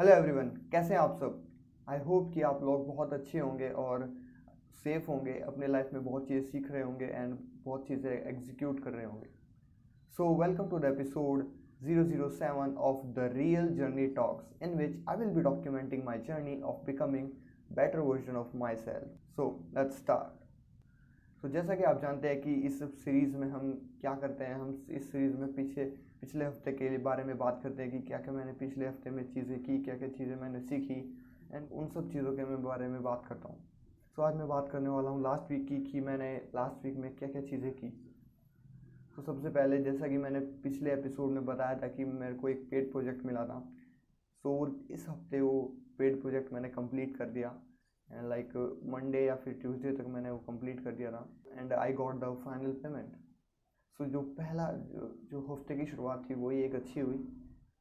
Hello everyone, कैसे हैं आप सब। आई होप कि आप लोग बहुत अच्छे होंगे और सेफ होंगे, अपने लाइफ में बहुत चीज़ें सीख रहे होंगे एंड बहुत चीज़ें एग्जीक्यूट कर रहे होंगे। So welcome to the episode 007 of the Real Journey Talks, in which I will be documenting my journey of becoming better version of myself. So let's start. तो जैसा कि आप जानते हैं कि इस सीरीज़ में हम क्या करते हैं, हम इस सीरीज़ में पिछले हफ्ते के बारे में बात करते हैं कि क्या क्या मैंने पिछले हफ्ते में चीज़ें की, क्या क्या चीज़ें मैंने सीखी एंड उन सब चीज़ों के मैं बारे में बात करता हूँ। सो आज मैं बात करने वाला हूँ लास्ट वीक की कि मैंने लास्ट वीक में क्या क्या चीज़ें की। तो सबसे पहले जैसा कि मैंने पिछले एपिसोड में बताया था कि मेरे को एक पेड प्रोजेक्ट मिला था। सो इस हफ्ते वो पेड प्रोजेक्ट मैंने कंप्लीट कर दिया एंड लाइक मंडे या फिर ट्यूसडे तक मैंने वो कंप्लीट कर दिया था and I got the final payment. So जो पहला जो हफ्ते की शुरुआत थी वही एक अच्छी हुई।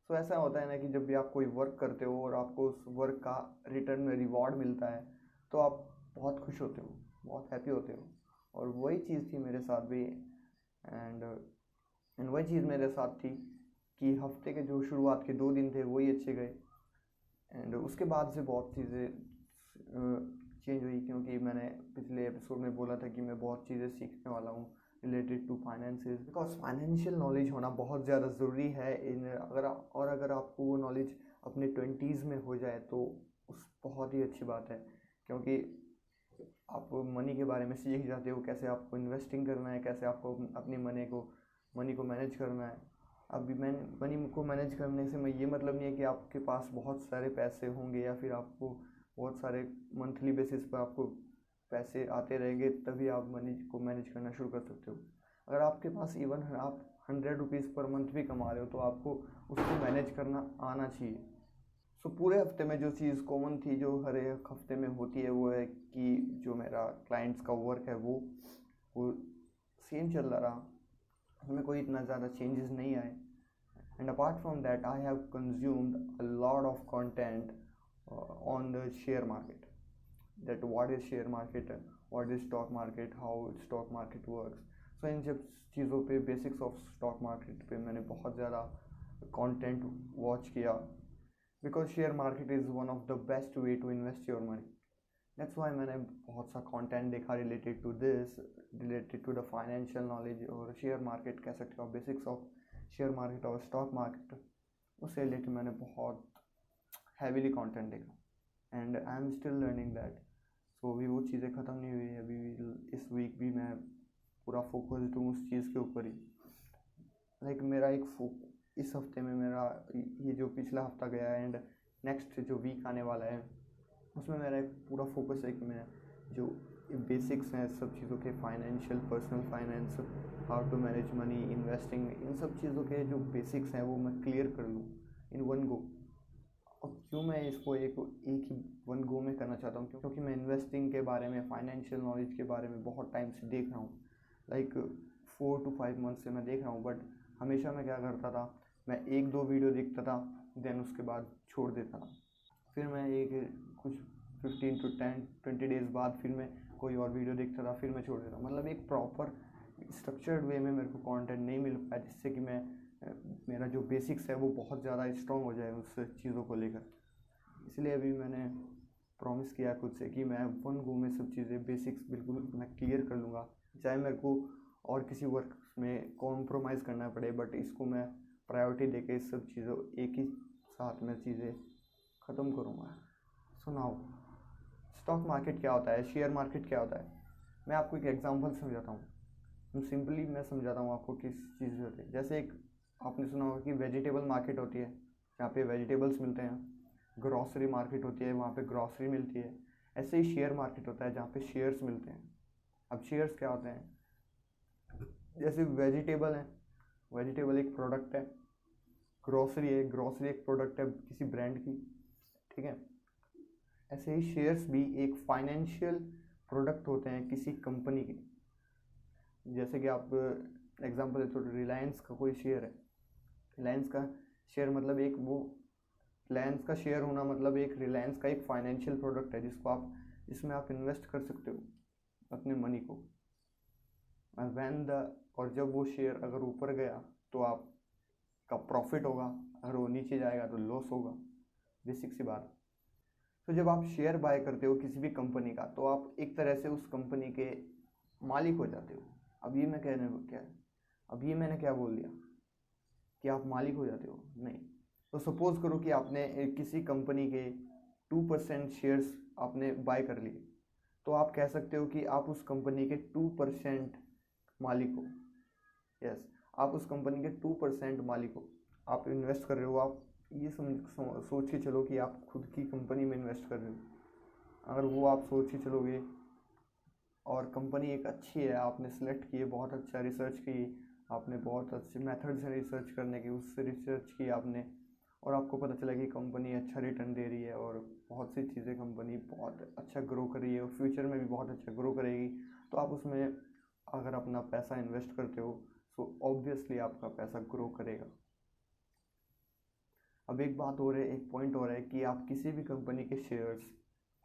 सो ऐसा होता है ना कि जब भी आप कोई वर्क करते हो और आपको उस वर्क का रिटर्न में रिवॉर्ड मिलता है तो आप बहुत खुश होते हो, बहुत हैप्पी होते हो। और वही चीज़ थी मेरे साथ भी एंड वही चीज़ मेरे साथ थी कि हफ्ते के जो शुरुआत के 2 दिन थे वही अच्छे गए एंड उसके बाद से बहुत चीज़ें चेंज हुई, क्योंकि मैंने पिछले एपिसोड में बोला था कि मैं बहुत चीज़ें सीखने वाला हूँ related to finances, because financial knowledge होना बहुत ज़्यादा ज़रूरी है। अगर आपको वो नॉलेज अपने 20s में हो जाए तो उस बहुत ही अच्छी बात है, क्योंकि आप मनी के बारे में सीख जाते हो, कैसे आपको इन्वेस्टिंग करना है, कैसे आपको अपनी मनी को मैनेज करना है। अभी मनी को मैनेज करने से मैं ये मतलब नहीं है कि आपके पास बहुत सारे पैसे होंगे या फिर आपको बहुत सारे मंथली बेसिस पर आपको पैसे आते रहेंगे तभी आप मनी को मैनेज करना शुरू कर सकते हो। अगर आपके पास इवन आप 100 रुपीज़ पर मंथ भी कमा रहे हो तो आपको उसको मैनेज करना आना चाहिए। सो पूरे हफ्ते में जो चीज़ कॉमन थी जो हर एक हफ्ते में होती है वो है कि जो मेरा क्लाइंट्स का वर्क है वो सेम चल रहा रहा, उसमें कोई इतना ज़्यादा चेंजेस नहीं आए। And apart from that I have consumed a lot of content on the share market, that what is share market, what is stock market, how stock market works. So इन सब चीज़ों पे बेसिक्स ऑफ स्टॉक मार्केट पे मैंने बहुत ज़्यादा content watch किया, because share market is one of the best way to invest your money. That's why मैंने बहुत सा कंटेंट देखा related to this, related to the financial knowledge और शेयर मार्केट कह सकते हो, बेसिक्स ऑफ शेयर मार्केट और स्टॉक मार्केट, उससे रिलेटेड मैंने बहुत हैवीली कंटेंट देखा and I am still learning that. So अभी वो चीज़ें ख़त्म नहीं हुई, अभी इस वीक भी मैं पूरा फोकस्ड हूँ उस चीज़ के ऊपर ही। लाइक मेरा इस हफ्ते में मेरा ये जो पिछला हफ्ता गया है एंड नेक्स्ट जो वीक आने वाला है उसमें मेरा एक पूरा फोकस है कि मैं जो बेसिक्स हैं सब चीज़ों के, financial, personal finance, how to manage money, investing, इन सब चीज़ों के जो बेसिक्स हैं वो मैं क्लियर कर लूँ इन वन गो। और क्यों मैं इसको एक ही वन गो में करना चाहता हूँ, क्योंकि मैं इन्वेस्टिंग के बारे में, फाइनेंशियल नॉलेज के बारे में बहुत टाइम से देख रहा हूँ, लाइक 4 to 5 मंथ से मैं देख रहा हूँ। बट हमेशा मैं क्या करता था, मैं 1-2 वीडियो देखता था, देन उसके बाद छोड़ देता था। फिर मैं कुछ 15 to 20 डेज़ बाद फिर मैं कोई और वीडियो देखता था, फिर मैं छोड़ देता। मतलब एक प्रॉपर स्ट्रक्चर्ड वे में मेरे को कंटेंट नहीं मिल पाया जिससे कि मेरा जो बेसिक्स है वो बहुत ज़्यादा स्ट्रॉन्ग हो जाए उस चीज़ों को लेकर। इसलिए अभी मैंने प्रॉमिस किया खुद से कि मैं वन गो में सब चीज़ें बेसिक्स बिल्कुल मैं क्लियर कर लूँगा, चाहे मेरे को और किसी वर्क में कॉम्प्रोमाइज़ करना पड़े, बट इसको मैं प्रायोरिटी देके इस सब चीज़ों एक ही साथ में चीज़ें ख़त्म करूँगा। सो नाउ स्टॉक मार्केट क्या होता है, शेयर मार्केट क्या होता है, मैं आपको एक एग्जांपल समझाता हूँ। सिंपली मैं समझाता हूँ आपको किस चीज़ से होती है। जैसे एक आपने सुना होगा कि वेजिटेबल मार्केट होती है, जहाँ पे वेजिटेबल्स मिलते हैं। ग्रॉसरी मार्केट होती है, वहाँ पे ग्रॉसरी मिलती है। ऐसे ही शेयर मार्केट होता है जहाँ पे शेयर्स मिलते हैं। अब शेयर्स क्या होते हैं, जैसे वेजिटेबल है, वेजिटेबल एक प्रोडक्ट है, ग्रॉसरी है, ग्रॉसरी एक प्रोडक्ट है किसी ब्रांड की, ठीक है। ऐसे ही शेयर्स भी एक फाइनेंशियल प्रोडक्ट होते हैं किसी कंपनी के। जैसे कि आप एग्जांपल है तो रिलायंस का कोई शेयर है, रिलायंस का शेयर मतलब एक वो रिलायंस का शेयर होना मतलब एक रिलायंस का एक फाइनेंशियल प्रोडक्ट है जिसमें आप इन्वेस्ट कर सकते हो अपने मनी को। और जब वो शेयर अगर ऊपर गया तो आपका प्रॉफिट होगा, अगर वो नीचे जाएगा तो लॉस होगा। बेसिक सी बात। तो जब आप शेयर बाय करते हो किसी भी कंपनी का, तो आप एक तरह से उस कंपनी के मालिक हो जाते हो। अब ये मैं कहने क्या अब ये मैंने क्या बोल दिया कि आप मालिक हो जाते हो? नहीं। तो सपोज करो कि आपने किसी कंपनी के 2% शेयर्स आपने बाय कर लिए, तो आप कह सकते हो कि आप उस कंपनी के 2% मालिक हो। यस, आप उस कंपनी के 2% मालिक हो। आप इन्वेस्ट कर रहे हो, आप ये सोच के चलो कि आप खुद की कंपनी में इन्वेस्ट कर रहे हो। अगर वो आप सोच के चलोगे और कंपनी एक अच्छी है, आपने सेलेक्ट की है, बहुत अच्छा रिसर्च की, आपने बहुत अच्छे मेथड से रिसर्च करने की, उससे रिसर्च की आपने, और आपको पता चला कि कंपनी अच्छा रिटर्न दे रही है और बहुत सी चीज़ें कंपनी बहुत अच्छा ग्रो कर रही है और फ्यूचर में भी बहुत अच्छा ग्रो करेगी, तो आप उसमें अगर अपना पैसा इन्वेस्ट करते हो तो ऑब्वियसली आपका पैसा ग्रो करेगा। अब एक बात और है, एक पॉइंट और है कि आप किसी भी कंपनी के शेयर्स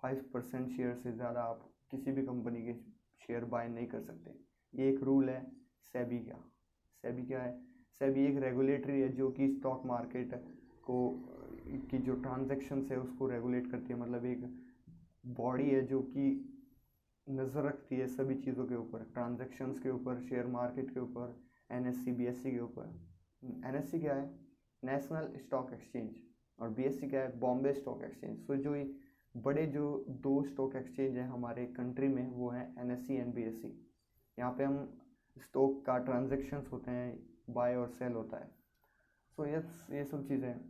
5% शेयर से ज़्यादा आप किसी भी कंपनी के शेयर बाय नहीं कर सकते। ये एक रूल है सेबी का। सेबी क्या है? सेबी एक रेगुलेटरी है जो कि स्टॉक मार्केट को की जो ट्रांजैक्शंस है उसको रेगुलेट करती है। मतलब एक बॉडी है जो कि नज़र रखती है सभी चीज़ों के ऊपर, ट्रांजैक्शंस के ऊपर, शेयर मार्केट के ऊपर, एनएससी बीएससी के ऊपर। एनएससी क्या है? नेशनल स्टॉक एक्सचेंज, और बीएससी क्या है? Bombay stock exchange. सो जो बड़े जो दो स्टॉक एक्सचेंज हैं हमारे कंट्री में वो हैं एनएससी एंड बीएससी। यहाँ पे हम स्टॉक का ट्रांजैक्शंस होते हैं, बाय और सेल होता है। सो ये सब चीज़ें हैं।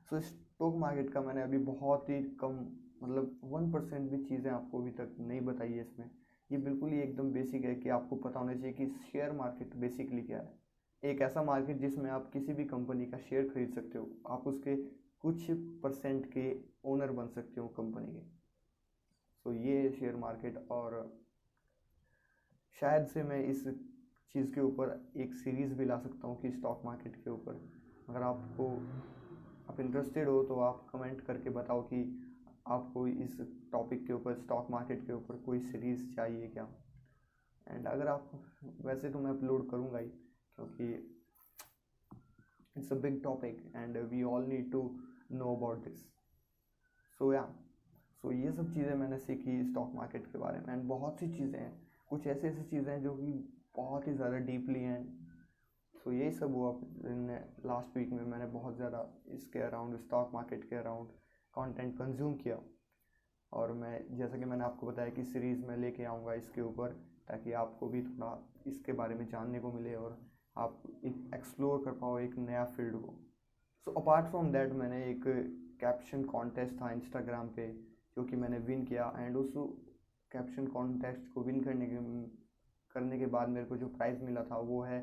सो स्टॉक मार्केट का मैंने अभी बहुत ही कम, मतलब 1% भी चीज़ें आपको अभी तक नहीं बताई है इसमें। ये बिल्कुल ही एकदम बेसिक है कि आपको पता होना चाहिए कि शेयर मार्केट बेसिकली क्या है। एक ऐसा मार्केट जिसमें आप किसी भी कंपनी का शेयर खरीद सकते हो, आप उसके कुछ % के ओनर बन सकते हो कंपनी के। सो ये शेयर मार्केट, और शायद से मैं इस चीज़ के ऊपर एक सीरीज़ भी ला सकता हूँ कि स्टॉक मार्केट के ऊपर। अगर आप इंटरेस्टेड हो तो आप कमेंट करके बताओ कि आपको इस टॉपिक के ऊपर, स्टॉक मार्केट के ऊपर कोई सीरीज़ चाहिए क्या। एंड अगर आप, वैसे तो मैं अपलोड करूँगा ही, क्योंकि it's a big topic and we all need to know about this. So ये सब चीज़ें मैंने सीखी स्टॉक मार्केट के बारे में। एंड बहुत सी चीज़ें हैं, कुछ ऐसी ऐसी चीज़ें हैं जो कि बहुत ही ज़्यादा डीपली हैं। सो यही सब हुआ इन लास्ट वीक में। मैंने बहुत ज़्यादा इसके अराउंड, स्टॉक मार्केट के अराउंड कंटेंट कंज्यूम किया, और मैं, जैसा कि मैंने आपको बताया कि सीरीज़ में लेके आऊँगा इसके ऊपर, ताकि आपको भी थोड़ा इसके बारे में जानने को मिले और आप एक एक्सप्लोर कर पाओ एक नया फील्ड को। सो अपार्ट फ्रॉम दैट, मैंने एक कैप्शन कॉन्टेस्ट था इंस्टाग्राम पे जो कि मैंने विन किया। एंड उस कैप्शन कॉन्टेस्ट को विन करने के बाद मेरे को जो प्राइज़ मिला था वो है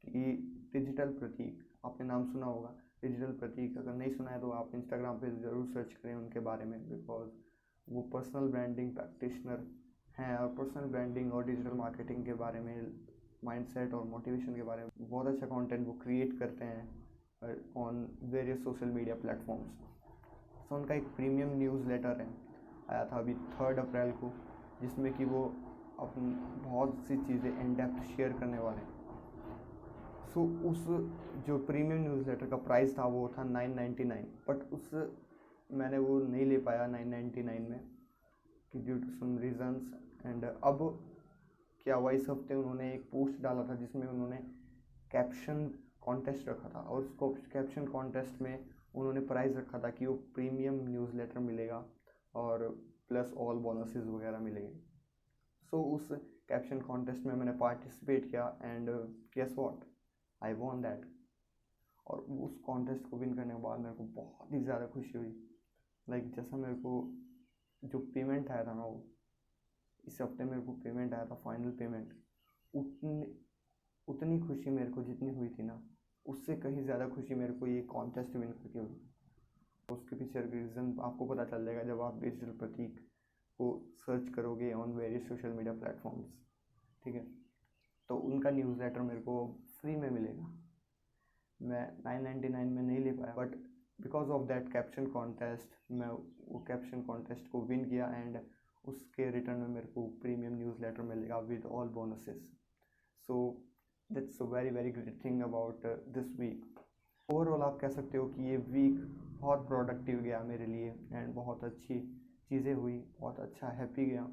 कि डिजिटल प्रतीक। आपने नाम सुना होगा डिजिटल प्रतीक, अगर नहीं सुना है तो आप इंस्टाग्राम पे ज़रूर सर्च करें उनके बारे में, बिकॉज वो पर्सनल ब्रांडिंग प्रैक्टिशनर हैं और पर्सनल ब्रांडिंग और डिजिटल मार्केटिंग के बारे में, माइंडसेट और मोटिवेशन के बारे में बहुत अच्छा कंटेंट वो क्रिएट करते हैं on various social media platforms. So उनका एक प्रीमियम न्यूज़लेटर है, आया था अभी 3 अप्रैल को, जिसमें कि वो अपनी बहुत सी चीज़ें इन डेप्थ शेयर करने वाले हैं। सो उस जो प्रीमियम न्यूज़लेटर का प्राइस था वो था 999, बट मैंने वो नहीं ले पाया 999 में कि due to some reasons. And अब क्या हुआ, इस हफ्ते उन्होंने एक पोस्ट डाला था जिसमें उन्होंने कैप्शन कॉन्टेस्ट रखा था, और उसको कैप्शन कॉन्टेस्ट में उन्होंने प्राइज़ रखा था कि वो प्रीमियम न्यूज़लेटर मिलेगा और प्लस ऑल बोनसेस वगैरह मिलेंगे। सो उस कैप्शन कॉन्टेस्ट में मैंने पार्टिसिपेट किया and guess what, I won that. और उस कॉन्टेस्ट को विन करने के बाद मेरे को बहुत ही ज़्यादा खुशी हुई। लाइक जैसा मेरे को जो पेमेंट आया था ना, वो इस हफ्ते मेरे को पेमेंट आया था, फाइनल पेमेंट, उतनी खुशी मेरे को जितनी हुई थी ना, उससे कहीं ज़्यादा खुशी मेरे को ये कॉन्टेस्ट विन करके हुई। उसके पीछे रीज़न आपको पता चल जाएगा जब आप डिजिटल प्रतीक को सर्च करोगे on various social media platforms, ठीक है। तो उनका न्यूज़लेटर मेरे को फ्री में मिलेगा। मैं 999 में नहीं ले पाया, but because of that caption contest मैं वो कैप्शन कॉन्टेस्ट को विन किया, एंड उसके रिटर्न में मेरे को प्रीमियम न्यूज़लेटर मिलेगा with all bonuses. So that's a very very great thing about this week. Overall आप कह सकते हो कि ये वीक बहुत प्रोडक्टिव गया मेरे लिए एंड बहुत अच्छी चीज़ें हुई, बहुत अच्छा हैप्पी गया।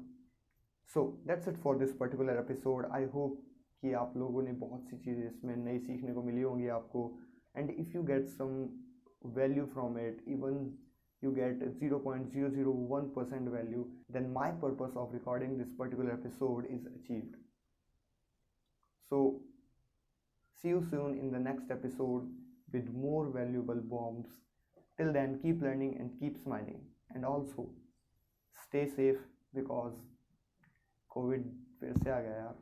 So that's it for this particular episode. I hope कि आप लोगों ने बहुत सी चीज़ें इसमें नई सीखने को मिली होंगी आपको, and if you get some value from it, even you get 0.001% value, then my purpose of recording this particular episode is achieved. So see you soon in the next episode with more valuable bombs. Till then, keep learning and keep smiling, and also stay safe because COVID फिर से आ गया यार.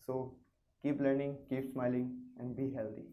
So keep learning, keep smiling and be healthy.